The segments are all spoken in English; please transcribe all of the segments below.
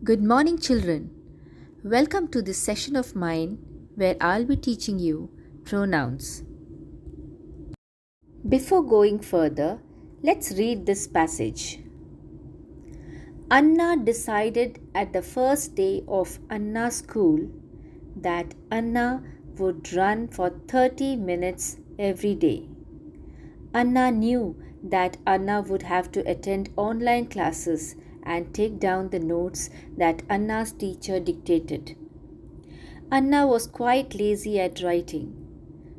Good morning, children. Welcome to this session of mine where I'll be teaching you pronouns. Before going further, let's read this passage. Anna decided at the first day of Anna's school that Anna would run for 30 minutes every day. Anna knew that Anna would have to attend online classes and take down the notes that Anna's teacher dictated. Anna was quite lazy at writing,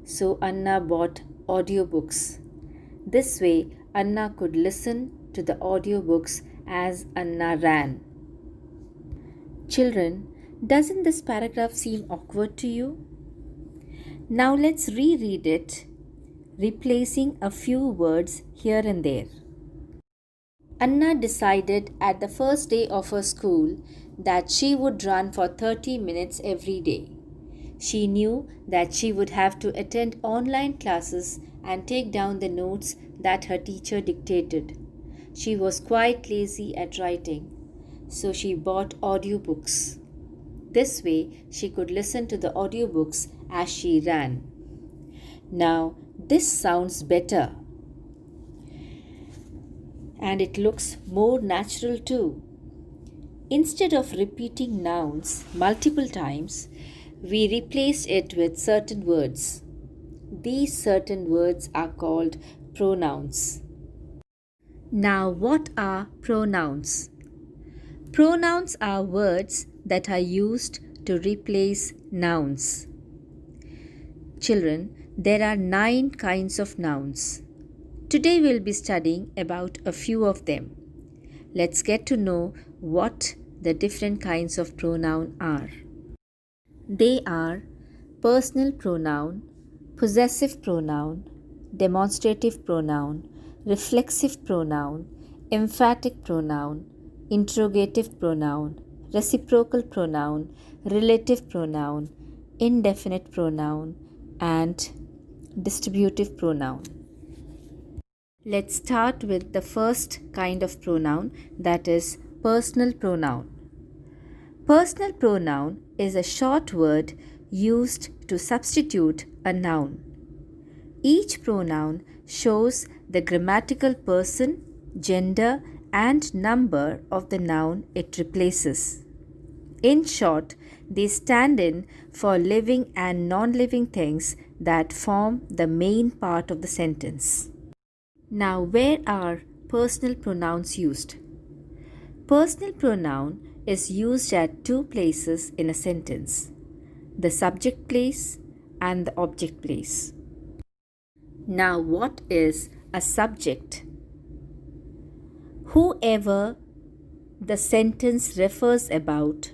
so Anna bought audiobooks. This way, Anna could listen to the audiobooks as Anna ran. Children, doesn't this paragraph seem awkward to you? Now let's reread it, replacing a few words here and there. Anna decided at the first day of her school that she would run for 30 minutes every day. She knew that she would have to attend online classes and take down the notes that her teacher dictated. She was quite lazy at writing, so she bought audiobooks. This way, she could listen to the audiobooks as she ran. Now, this sounds better. And it looks more natural too. Instead of repeating nouns multiple times, we replaced it with certain words. These certain words are called pronouns. Now, what are pronouns? Pronouns are words that are used to replace nouns. Children, there are 9 kinds of nouns. Today we'll be studying about a few of them. Let's get to know what the different kinds of pronoun are. They are personal pronoun, possessive pronoun, demonstrative pronoun, reflexive pronoun, emphatic pronoun, interrogative pronoun, reciprocal pronoun, relative pronoun, indefinite pronoun, and distributive pronoun. Let's start with the first kind of pronoun, that is personal pronoun. Personal pronoun is a short word used to substitute a noun. Each pronoun shows the grammatical person, gender, and number of the noun it replaces. In short, they stand in for living and non-living things that form the main part of the sentence. Now, where are personal pronouns used? Personal pronoun is used at 2 places in a sentence: the subject place and the object place. Now, what is a subject? Whoever the sentence refers about,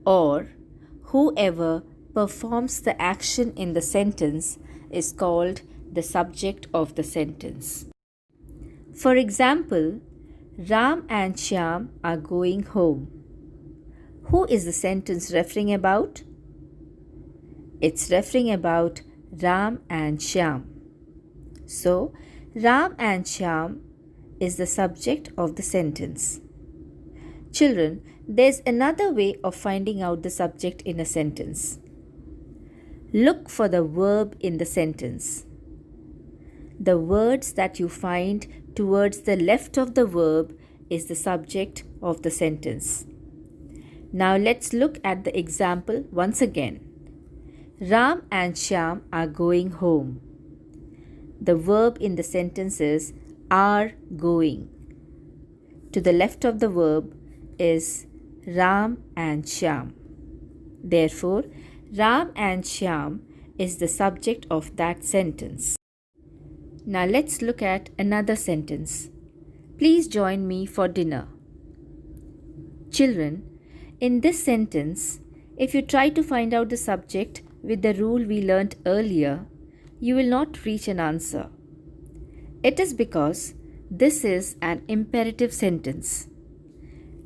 or whoever performs the action in the sentence, is called the subject of the sentence. For example, Ram and Shyam are going home. Who is the sentence referring about? It's referring about Ram and Shyam. So, Ram and Shyam is the subject of the sentence. Children, there's another way of finding out the subject in a sentence. Look for the verb in the sentence. The words that you find towards the left of the verb is the subject of the sentence. Now let's look at the example once again. Ram and Shyam are going home. The verb in the sentence is are going. To the left of the verb is Ram and Shyam. Therefore, Ram and Shyam is the subject of that sentence. Now let's look at another sentence. Please join me for dinner. Children, in this sentence, if you try to find out the subject with the rule we learnt earlier, you will not reach an answer. It is because this is an imperative sentence.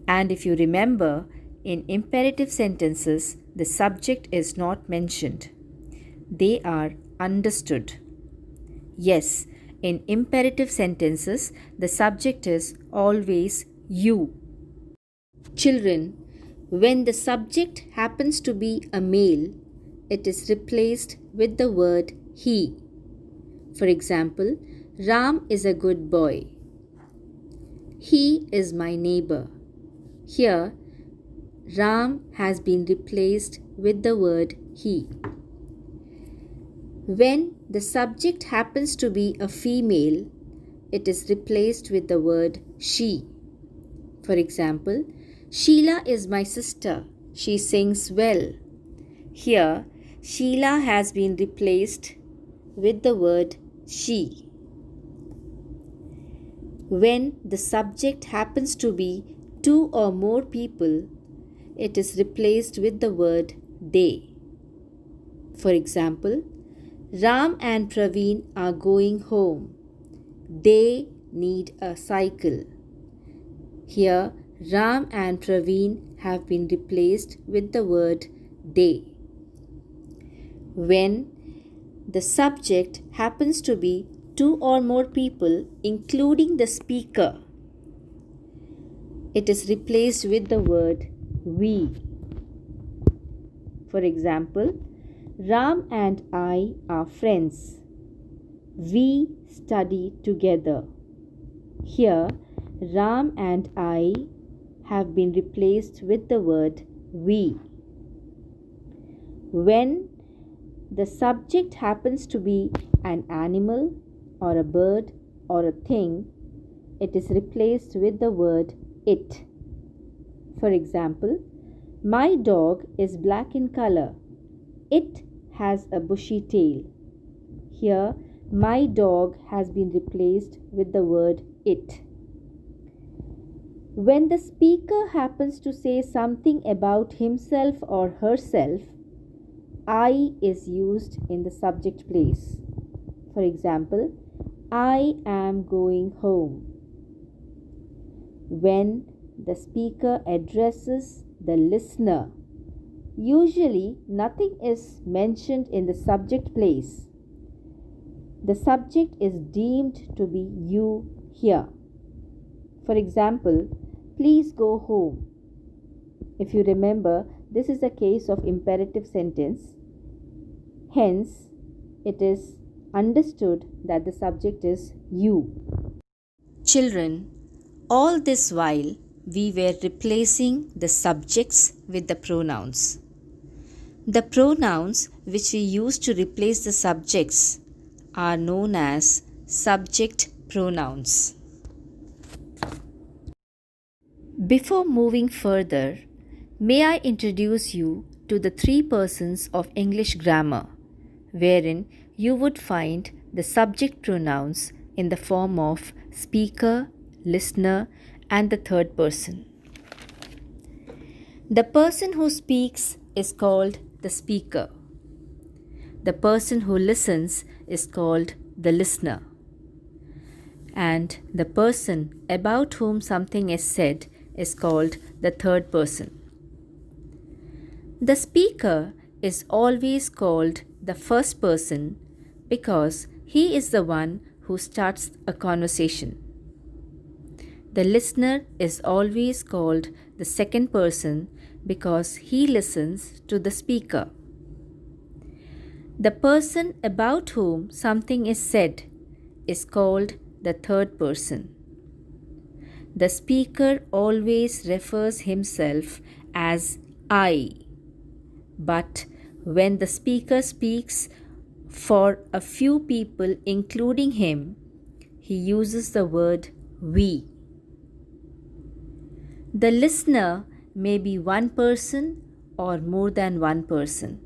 And if you remember, in imperative sentences, the subject is not mentioned. They are understood. Yes, in imperative sentences, the subject is always you. Children, When the subject happens to be a male, it is replaced with the word he. For example, Ram is a good boy. He is my neighbor. Here, Ram has been replaced with the word he. When the subject happens to be a female, it is replaced with the word she. For example, Sheila is my sister. She sings well. Here, Sheila has been replaced with the word she. When the subject happens to be two or more people, it is replaced with the word they. For example, Ram and Praveen are going home. They need a cycle. Here, Ram and Praveen have been replaced with the word they. When the subject happens to be two or more people, including the speaker, it is replaced with the word we. For example, Ram and I are friends. We study together. Here, Ram and I have been replaced with the word we. When the subject happens to be an animal or a bird or a thing, it is replaced with the word it. For example, my dog is black in color. It has a bushy tail. Here, my dog has been replaced with the word it. When the speaker happens to say something about himself or herself, I is used in the subject place. For example, I am going home. When the speaker addresses the listener, usually nothing is mentioned in the subject place. The subject is deemed to be you here. For example, please go home. If you remember, this is a case of imperative sentence. Hence, it is understood that the subject is you. Children, all this while we were replacing the subjects with the pronouns. The pronouns which we use to replace the subjects are known as subject pronouns. Before moving further, may I introduce you to the three persons of English grammar, wherein you would find the subject pronouns in the form of speaker, listener, and the third person. The person who speaks is called the speaker. The person who listens is called the listener. And the person about whom something is said is called the third person. The speaker is always called the first person because he is the one who starts a conversation. The listener is always called the second person because he listens to the speaker. The person about whom something is said is called the third person. The speaker always refers himself as I, but when the speaker speaks for a few people including him, he uses the word we. The listener may be one person or more than one person.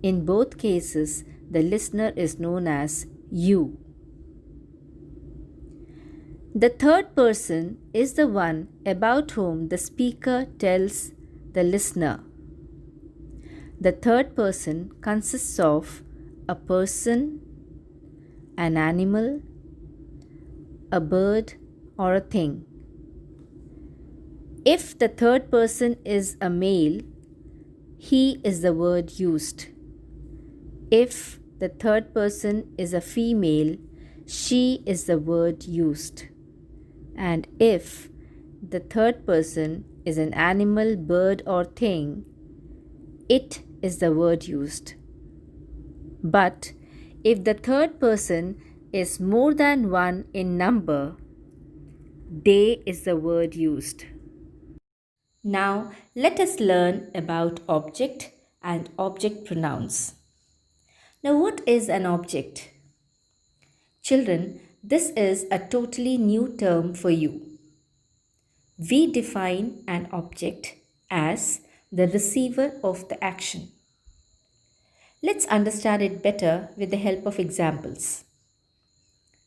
In both cases, the listener is known as you. The third person is the one about whom the speaker tells the listener. The third person consists of a person, an animal, a bird, or a thing. If the third person is a male, he is the word used. If the third person is a female, she is the word used. And if the third person is an animal, bird, or thing, it is the word used. But if the third person is more than one in number, they is the word used. Now let us learn about object and object pronouns. Now what is an object? Children, this is a totally new term for you. We define an object as the receiver of the action. Let's understand it better with the help of examples.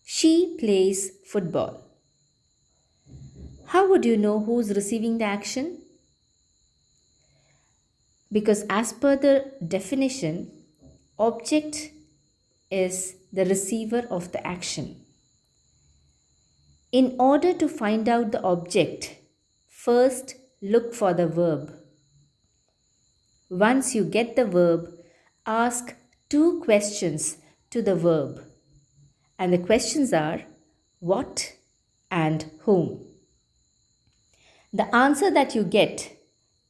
She plays football. How would you know who's receiving the action? Because as per the definition, object is the receiver of the action. In order to find out the object, first look for the verb. Once you get the verb, ask 2 questions to the verb. And the questions are what and whom. The answer that you get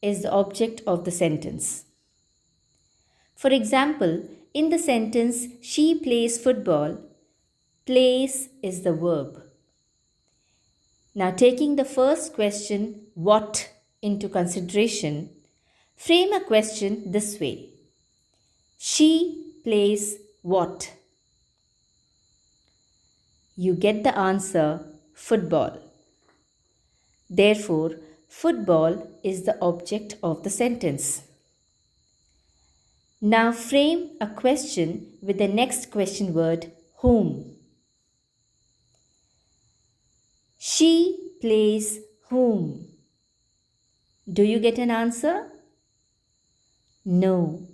is the object of the sentence. For example, in the sentence, she plays football, plays is the verb. Now, taking the first question, what, into consideration, frame a question this way. She plays what? You get the answer, football. Therefore, football is the object of the sentence. Now frame a question with the next question word, whom. She plays whom? Do you get an answer? No.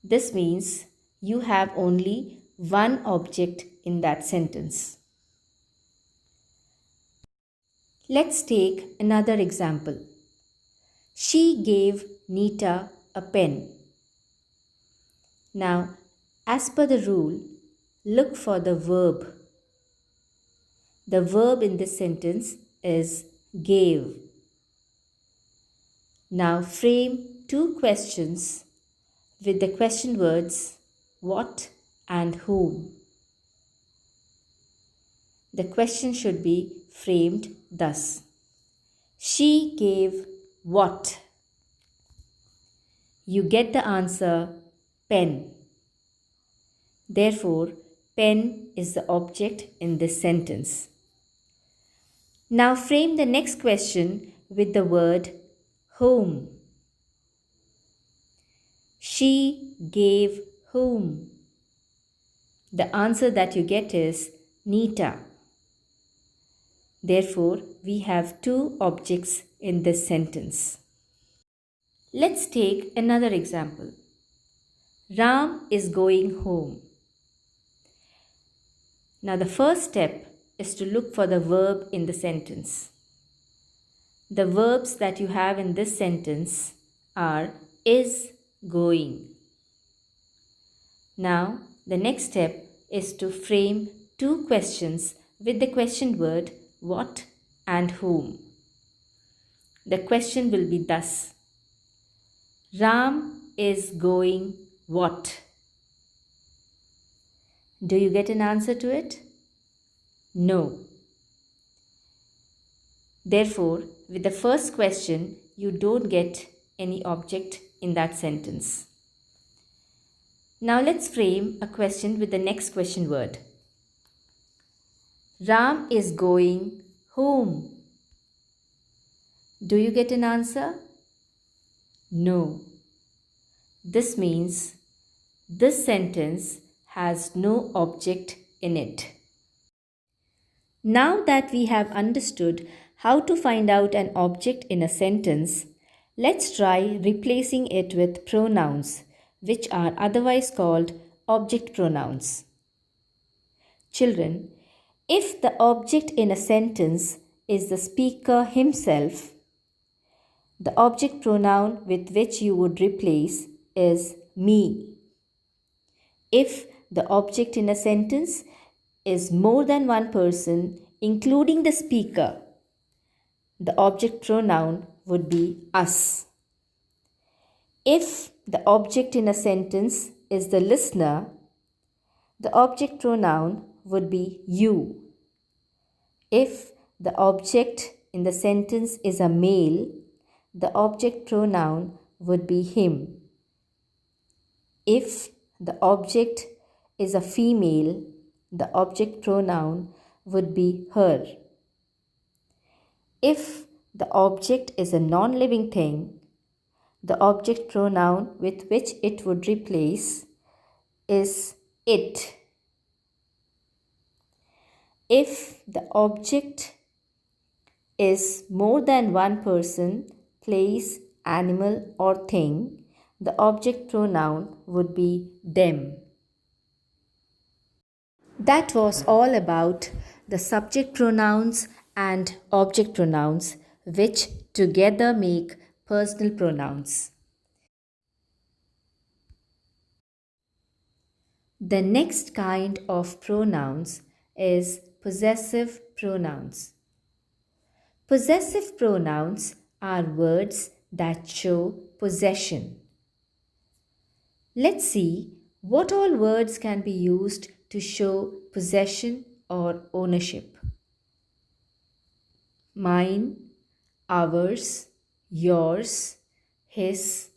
This means you have only one object in that sentence. Let's take another example. She gave Nita a pen. Now, as per the rule, look for the verb. The verb in this sentence is gave. Now frame 2 questions with the question words what and whom. The question should be framed thus. She gave what? You get the answer, pen. Therefore, pen is the object in this sentence. Now frame the next question with the word whom. She gave whom? The answer that you get is Nita. Therefore, we have 2 objects in this sentence. Let's take another example. Ram is going home. Now the first step is to look for the verb in the sentence. The verbs that you have in this sentence are is, going. Now the next step is to frame 2 questions with the question word what and whom. The question will be thus. Ram is going what? Do you get an answer to it? No. Therefore, with the first question, you don't get any object in that sentence. Now let's frame a question with the next question word. Ram is going home. Do you get an answer? No. This means this sentence has no object in it. Now that we have understood how to find out an object in a sentence, let's try replacing it with pronouns, which are otherwise called object pronouns. Children, if the object in a sentence is the speaker himself, the object pronoun with which you would replace is me. If the object in a sentence is more than one person, including the speaker, the object pronoun would be us. If the object in a sentence is the listener, the object pronoun would be you. If the object in the sentence is a male, the object pronoun would be him. If the object is a female, the object pronoun would be her. If the object is a non-living thing, the object pronoun with which it would replace is it. If the object is more than one person, place, animal, or thing, the object pronoun would be them. That was all about the subject pronouns and object pronouns, which together make personal pronouns. The next kind of pronouns is possessive pronouns. Possessive pronouns are words that show possession. Let's see what all words can be used to show possession or ownership. Mine, ours, yours, his,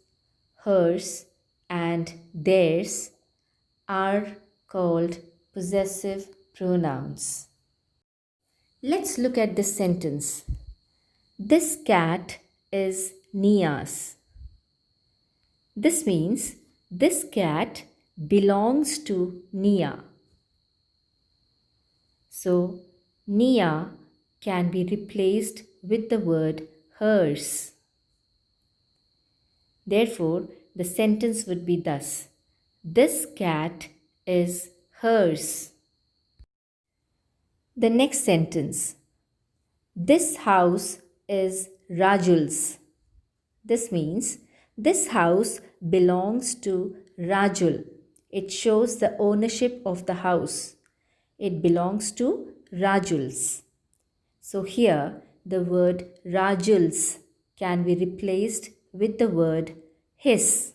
hers, and theirs are called possessive pronouns. Let's look at this sentence. This cat is Nia's. This means this cat belongs to Nia. So, Nia can be replaced with the word hers. Therefore, the sentence would be thus: this cat is hers. The next sentence: this house is Rajul's. This means this house belongs to Rajul. It shows the ownership of the house. It belongs to Rajul's. So here the word Rajul's can be replaced with the word his.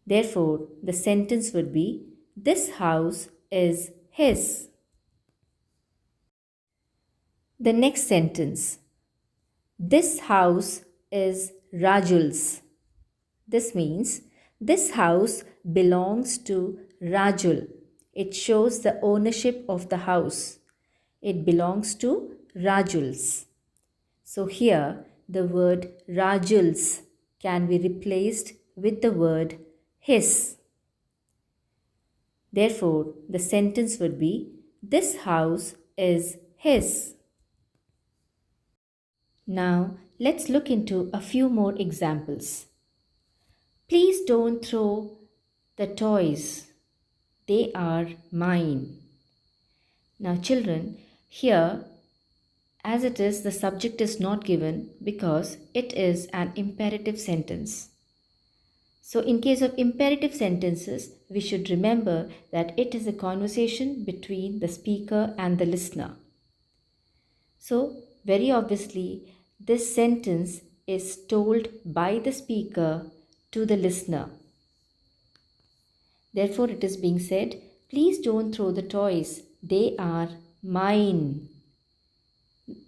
Therefore, the sentence would be: this house is his. The next sentence: this house is Rajul's. This means this house belongs to Rajul. It shows the ownership of the house. It belongs to Rajul's. So here the word Rajul's can be replaced with the word his. Therefore, the sentence would be: this house is his. Now, let's look into a few more examples. Please don't throw the toys. They are mine. Now, children, here, as it is, the subject is not given because it is an imperative sentence. So, in case of imperative sentences, we should remember that it is a conversation between the speaker and the listener. So, very obviously, this sentence is told by the speaker to the listener. Therefore, it is being said, please don't throw the toys. They are mine.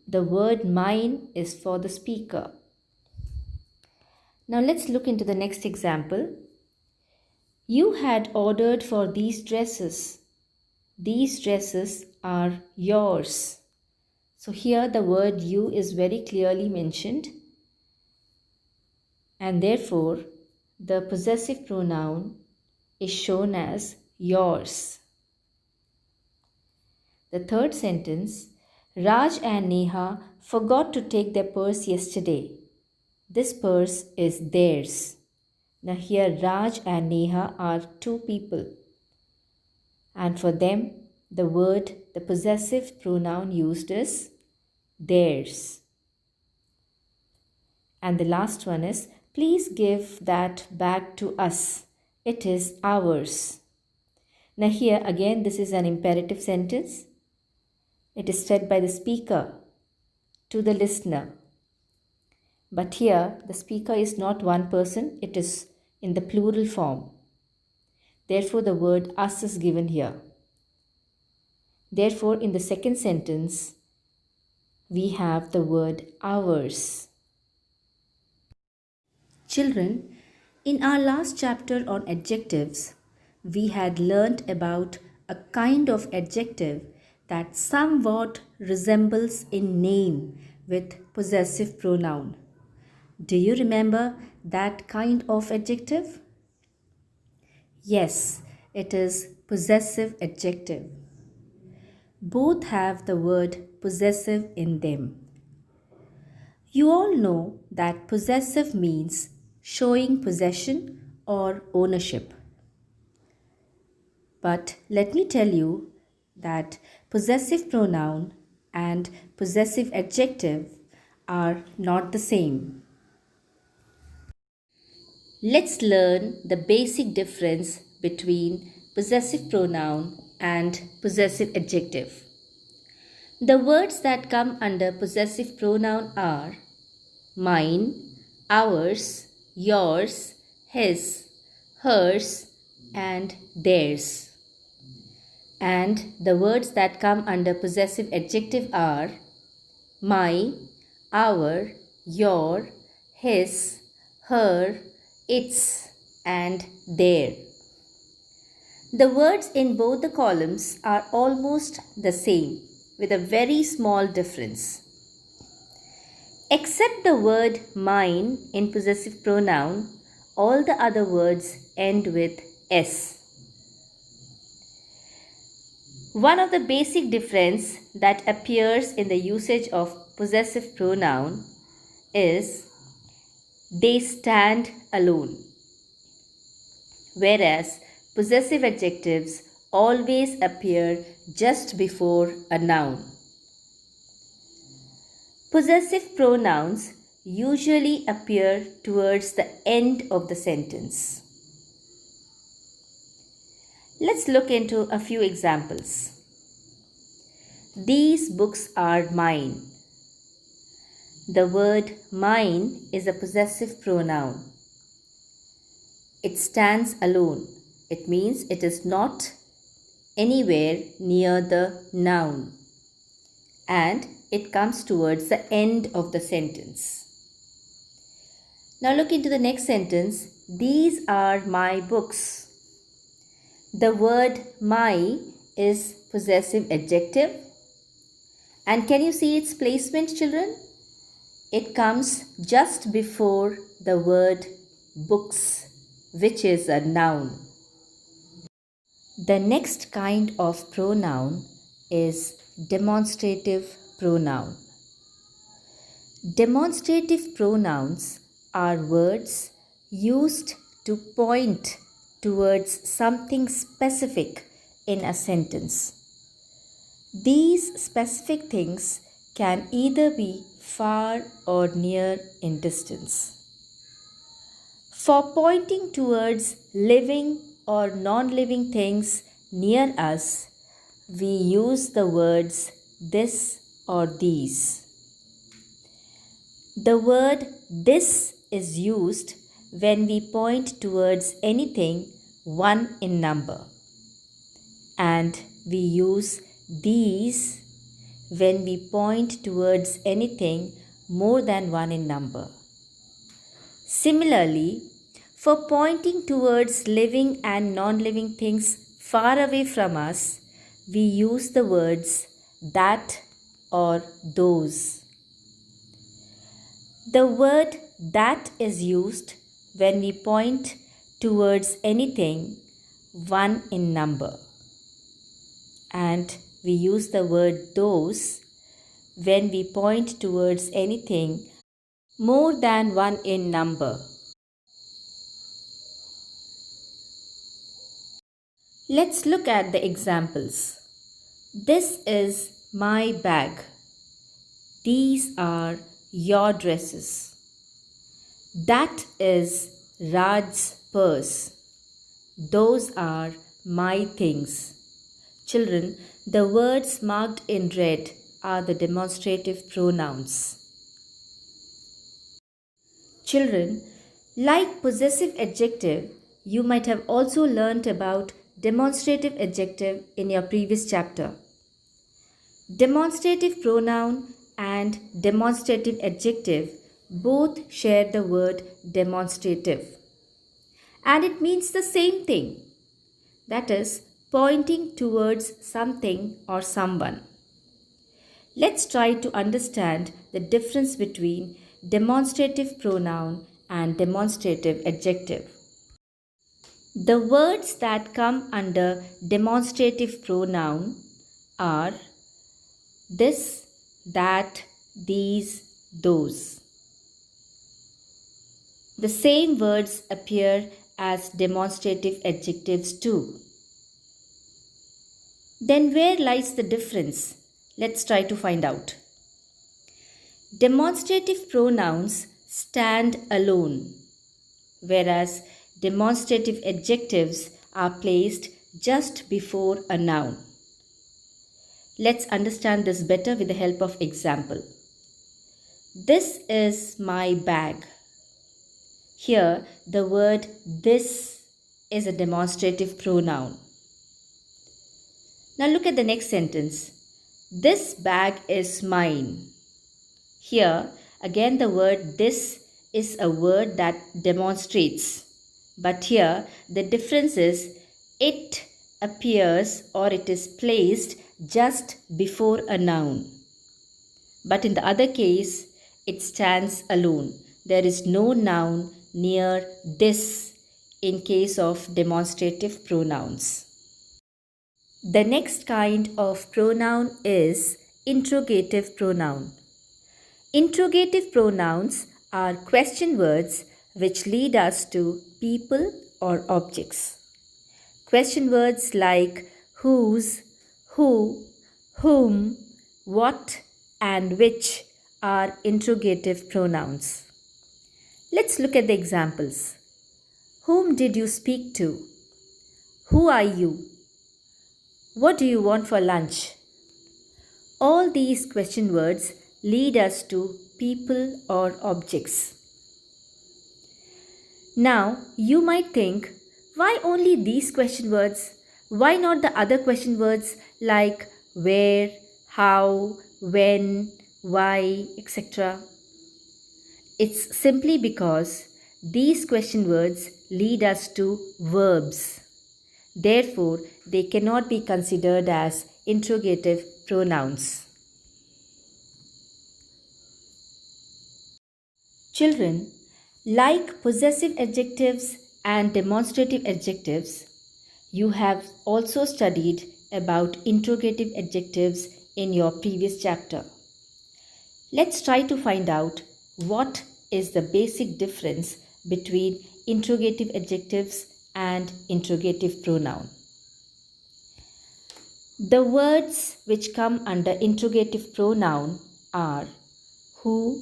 The word mine is for the speaker. Now, let's look into the next example. You had ordered for these dresses. These dresses are yours. So here the word you is very clearly mentioned, and therefore the possessive pronoun is shown as yours. The third sentence: Raj and Neha forgot to take their purse yesterday. This purse is theirs. Now here Raj and Neha are two people, and for them the possessive pronoun used is theirs. And the last one is: please give that bag to us. It is ours. Now here again this is an imperative sentence. It is said by the speaker. to the listener. But here, the speaker is not one person, it is in the plural form. Therefore, the word us is given here. Therefore, in the second sentence, we have the word ours. Children, in our last chapter on adjectives, we had learnt about a kind of adjective that somewhat resembles in name with possessive pronoun. Do you remember that kind of adjective? Yes, it is possessive adjective. Both have the word possessive in them. You all know that possessive means showing possession or ownership. But let me tell you that possessive pronoun and possessive adjective are not the same. Let's learn the basic difference between possessive pronoun and possessive adjective. The words that come under possessive pronoun are mine, ours, yours, his, hers, and theirs. And the words that come under possessive adjective are my, our, your, his, her, its, and their. The words in both the columns are almost the same, with a very small difference. Except the word mine in possessive pronoun, all the other words end with s. One of the basic difference that appears in the usage of possessive pronoun is they stand alone, whereas possessive adjectives always appear just before a noun. Possessive pronouns usually appear towards the end of the sentence. Let's look into a few examples. These books are mine. The word mine is a possessive pronoun. It stands alone. It means it is not anywhere near the noun, and it comes towards the end of the sentence. Now look into the next sentence. These are my books. The word my is possessive adjective. And can you see its placement, children? It comes just before the word books, which is a noun. The next kind of pronoun is demonstrative pronoun. Demonstrative pronouns are words used to point towards something specific in a sentence. These specific things can either be far or near in distance. For pointing towards living or non-living things near us, we use the words this or these. The word this is used when we point towards anything one in number, and we use these when we point towards anything more than one in number. Similarly, for pointing towards living and non-living things far away from us, we use the words that or those. The word that is used when we point towards anything one in number, and we use the word those when we point towards anything more than one in number. Let's look at the examples. This is my bag. These are your dresses. That is Raj's purse. Those are my things. Children, the words marked in red are the demonstrative pronouns. Children, like possessive adjective, you might have also learnt about demonstrative adjective in your previous chapter. Demonstrative pronoun and demonstrative adjective both share the word demonstrative. And it means the same thing, that is, pointing towards something or someone. Let's try to understand the difference between demonstrative pronoun and demonstrative adjective. The words that come under demonstrative pronoun are this, that, these, those. The same words appear as demonstrative adjectives too. Then where lies the difference? Let's try to find out. Demonstrative pronouns stand alone, whereas demonstrative adjectives are placed just before a noun. Let's understand this better with the help of example. This is my bag. Here, the word this is a demonstrative pronoun. Now look at the next sentence. This bag is mine. Here, again the word this is a word that demonstrates. But here, the difference is it appears or it is placed just before a noun. But in the other case, it stands alone. There is no noun near this in case of demonstrative pronouns. The next kind of pronoun is interrogative pronoun. Interrogative pronouns are question words which lead us to people or objects. Question words like whose, who, whom, what, and which are interrogative pronouns. Let's look at the examples. Whom did you speak to? Who are you? What do you want for lunch? All these question words lead us to people or objects. Now, you might think, why only these question words? Why not the other question words like where, how, when, why, etc.? It's simply because these question words lead us to verbs. Therefore, they cannot be considered as interrogative pronouns. Children, like possessive adjectives and demonstrative adjectives, you have also studied about interrogative adjectives in your previous chapter. Let's try to find out what is the basic difference between interrogative adjectives and interrogative pronoun. The words which come under interrogative pronoun are who,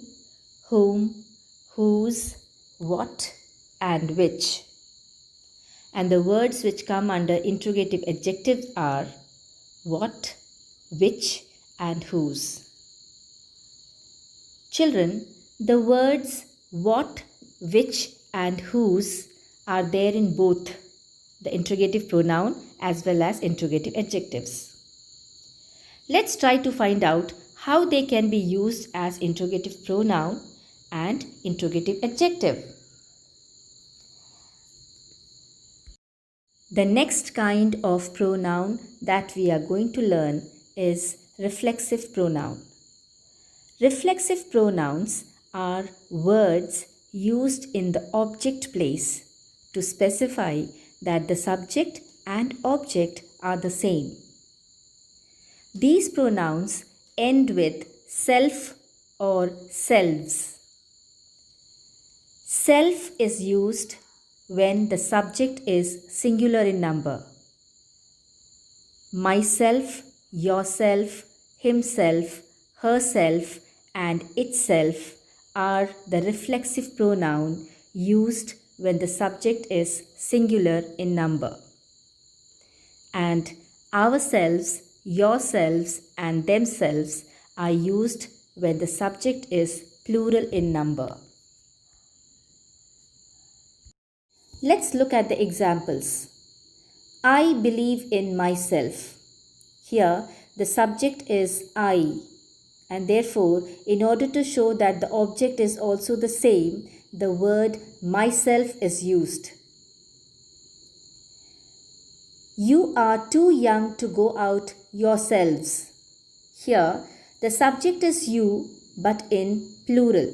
whom, whose, what, and which. And the words which come under interrogative adjectives are what, which, and whose. Children, the words what, which, and whose are there in both the interrogative pronoun as well as interrogative adjectives. Let's try to find out how they can be used as interrogative pronoun and interrogative adjective. The next kind of pronoun that we are going to learn is reflexive pronoun. Reflexive pronouns are words used in the object place to specify that the subject and object are the same. These pronouns end with self or selves. Self is used when the subject is singular in number. Myself, yourself, himself, herself, and itself are the reflexive pronoun used when the subject is singular in number. And ourselves, yourselves, and themselves are used when the subject is plural in number. Let's look at the examples. I believe in myself. Here, the subject is I, and therefore, in order to show that the object is also the same, the word myself is used. You are too young to go out yourselves. Here, the subject is you but in plural.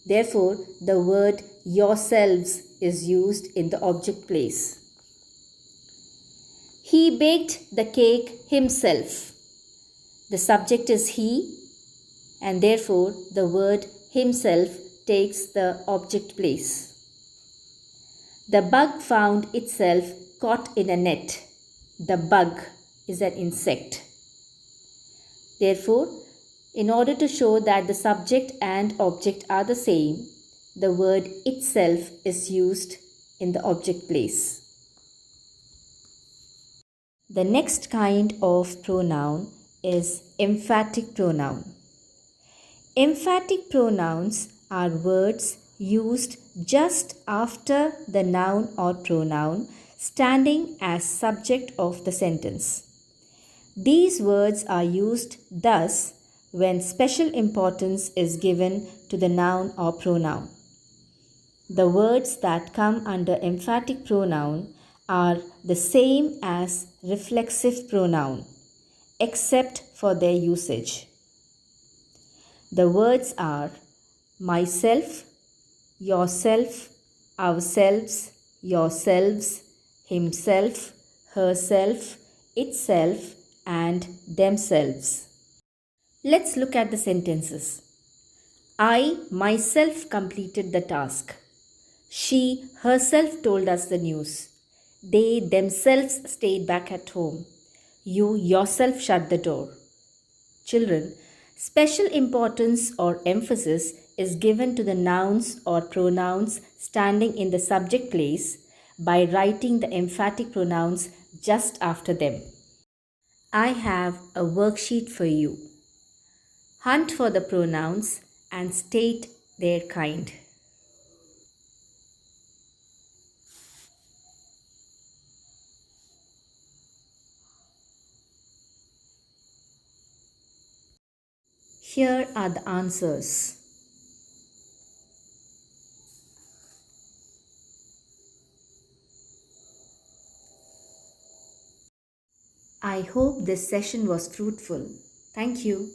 Therefore, the word yourselves is used in the object place. He baked the cake himself. The subject is he, and therefore the word himself takes the object place. The bug found itself caught in a net. The bug is an insect. Therefore, in order to show that the subject and object are the same, the word itself is used in the object place. The next kind of pronoun is emphatic pronoun. Emphatic pronouns are words used just after the noun or pronoun standing as subject of the sentence. These words are used thus when special importance is given to the noun or pronoun. The words that come under emphatic pronoun are the same as reflexive pronoun, except for their usage. The words are myself, yourself, ourselves, yourselves, himself, herself, itself, and themselves. Let's look at the sentences. I myself completed the task. She herself told us the news. They themselves stayed back at home. You yourself shut the door. Children, special importance or emphasis is given to the nouns or pronouns standing in the subject place by writing the emphatic pronouns just after them. I have a worksheet for you. Hunt for the pronouns and state their kind. Here are the answers. I hope this session was fruitful. Thank you.